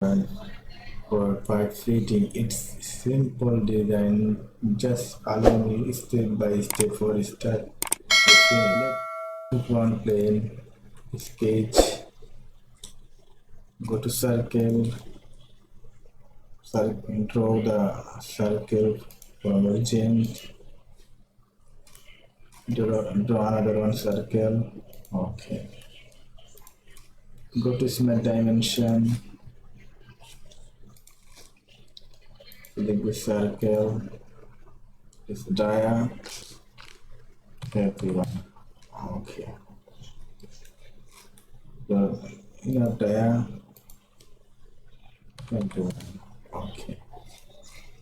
And for pipe fitting, it's simple design. Just follow me step by step for start. Select one plane, sketch, go to circle, draw the circle from origin, draw another one circle. Okay. Go to smart dimension, select the circle, this dia, everyone. Okay. The inner dia, everyone. Okay.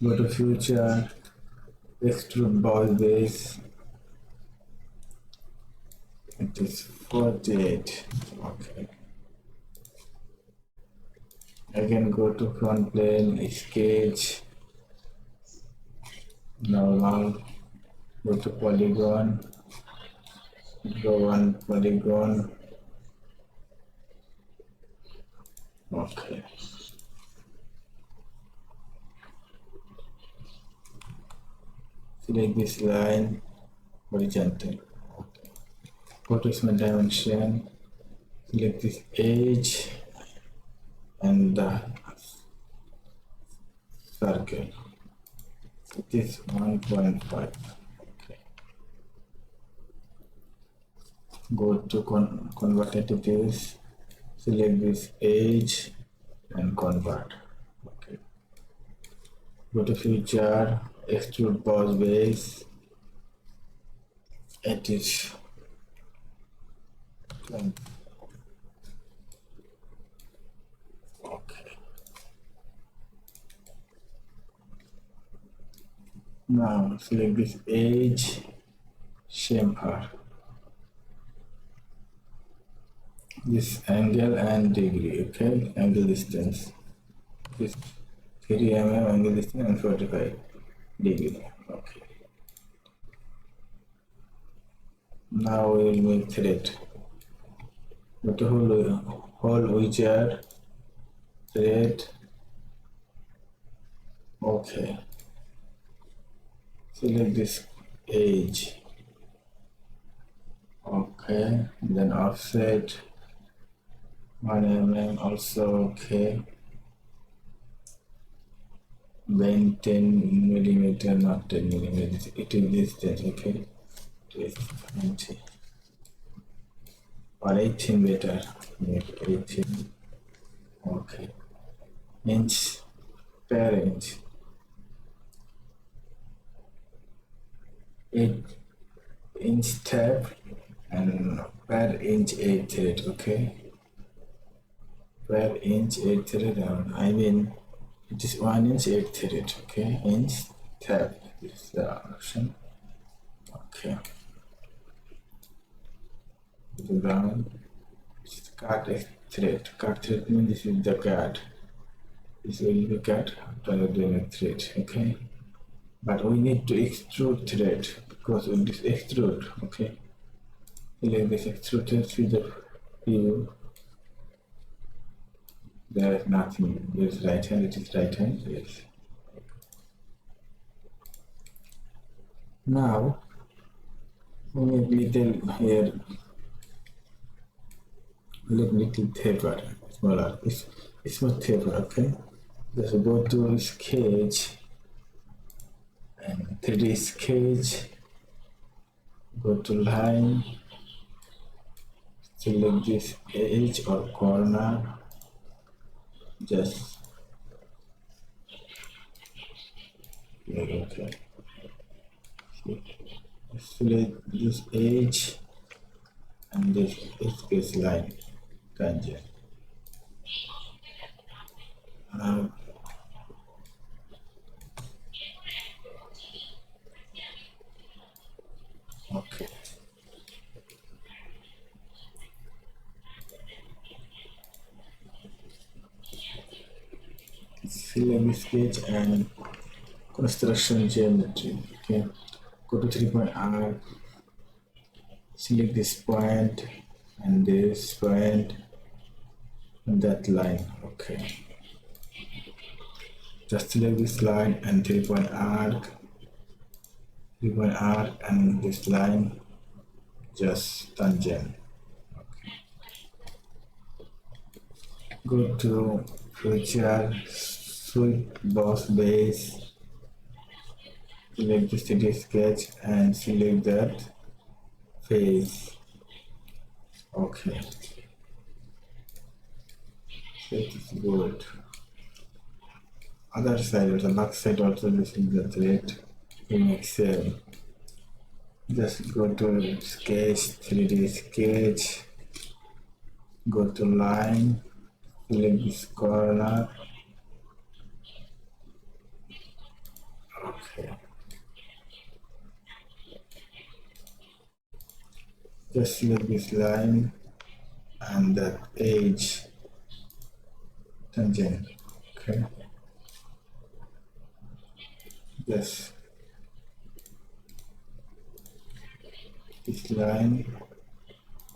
Go to future, extrude ball base. It is 48. Okay. Again, go to front plane, sketch, normal, go to polygon, draw one polygon. Okay. Select this line, horizontal. Okay. Go to smart dimension, select this edge and the circle. It is 1.5. Okay. Go to convert entities, select this edge and convert. Okay. Go to feature, extrude boss base. It is 20. Okay. Now select this edge, chamfer, this angle and degree. Okay, angle distance. This 3 mm angle distance and 45 degree. Okay. Now we will make thread. Go to whole wizard, thread. Okay. Select this edge. Okay. Then offset 1 mm also. Okay. Bend 10 millimeter, not 10 millimeter. It is distance. Okay. It is 20 or 18 better. Make 18. Okay. Inch per inch. 8-inch tab and per inch 8 thread. Okay. Per inch 8 thread. I mean it is 1 inch 8 thread. Okay. Inch tab. This is the option. Okay. The brown. Cut thread. Cut thread means this is the cut. This will be cut after doing a thread. Okay. But we need to extrude thread because of this extrude. Okay. Select this extrude thread with the view. There is nothing. There is right hand. It is right hand. Yes. Now we make little here. Little taper, smaller. It's not taper. Okay. Just go to sketch and 3D sketch. Go to line. Select this edge or corner. Just okay. Select this edge and this space line tangent. Okay. Select sketch and construction geometry. Okay. Go to 3-point arc. Select this point and this point and that line. Okay. Just select this line and 3-point arc, and this line just tangent. Go to Feature, Sweep Boss Base, select the city sketch and select that face. Okay, that is good. Other side, the back side also, this is the thread in Excel. Just go to sketch, 3D sketch, go to line, select this corner. Okay, just select this line and that edge tangent. Okay, just this line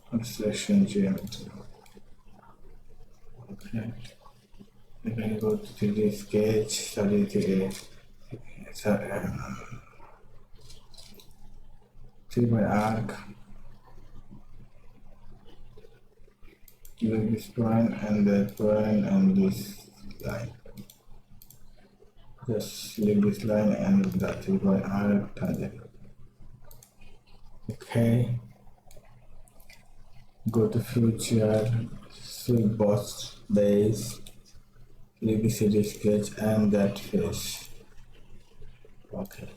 construction geometry. Okay, you can go to 3D sketch, study 3D, 3 by arc, give this point and that point and this line. Just select this line and that 3 by arc tangent. Okay, go to Feature, Sweep Boss Base, click the city sketch and that face. Okay.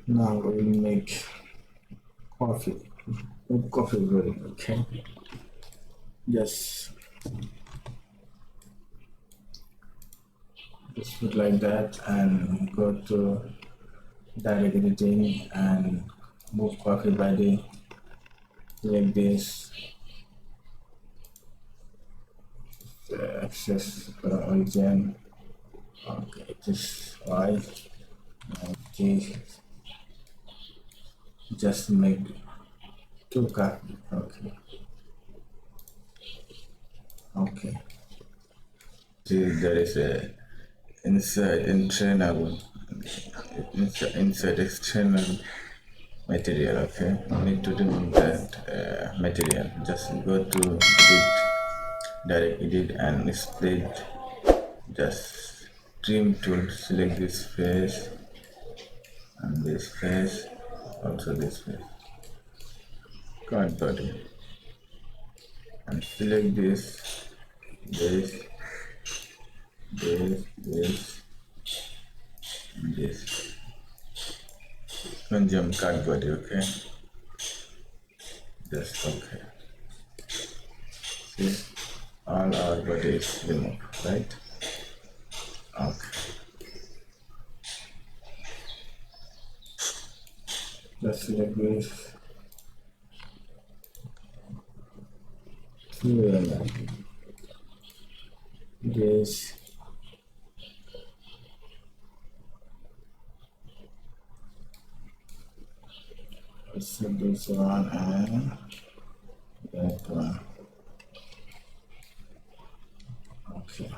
Now we will make coffee. Coffee brewing. Okay. Just put like that and go to direct editing and move coffee body like this. Access origin. Okay, this Y. Okay. Just make 2 copy. Okay. Okay. See, there is a inside internal, inside external material. Okay, you need to remove that material. Just go to edit, direct edit and split. Just trim tool, select this face and this face, also this face, card body, and select this, and this. Consume card body. Okay, just okay. See, all our body is removed, right? Okay. Just select this. This. So this one and that one. Okay.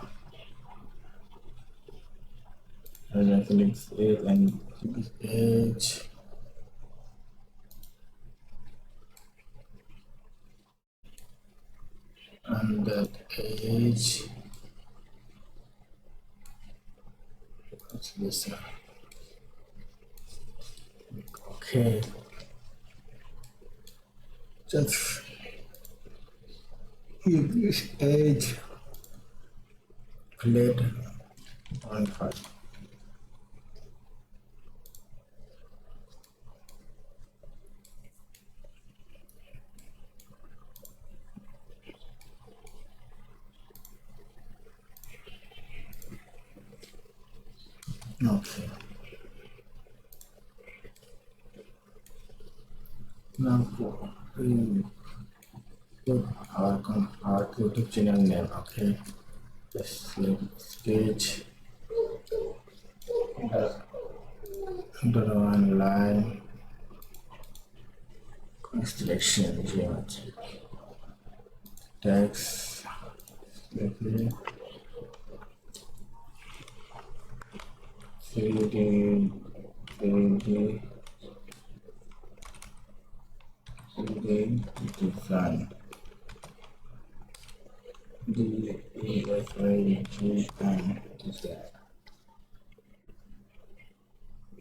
And then select it and edge. And that edge. What's this one? Okay. Just give this edge plate on part. Okay. Now we put our YouTube channel name. Okay. Just select sketch. Draw one line. Construction geometry. text, okay, 3D, 3D, 3D design, DESIGN design.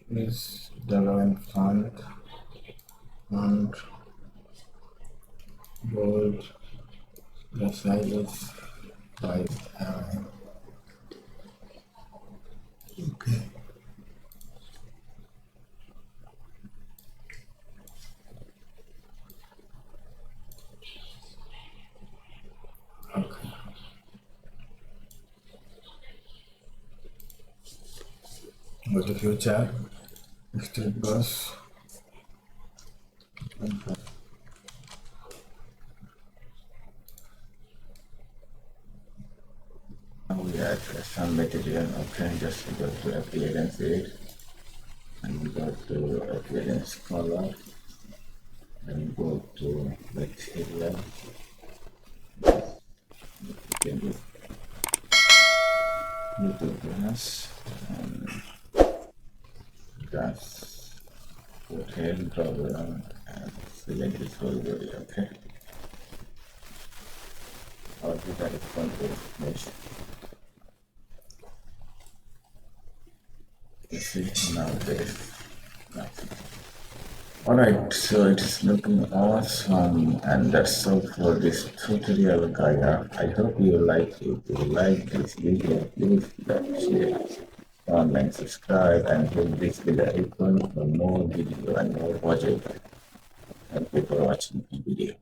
Is the line font, bold, the size is 5 okay. Okay. Go to future, extrude boss. Okay. Now we add some material. Okay, just go to appearance aid and go to appearance color and go to material. Can do grass and grass. Put here, draw around and select this whole body. Okay. Or do that is control mesh. You see now there is nothing. Alright, so it's looking awesome, and that's all for this tutorial guide. I hope you like it. If you like this video, please like, share, comment, subscribe, and hit this bell icon for more video and more project. Thank you for watching the video.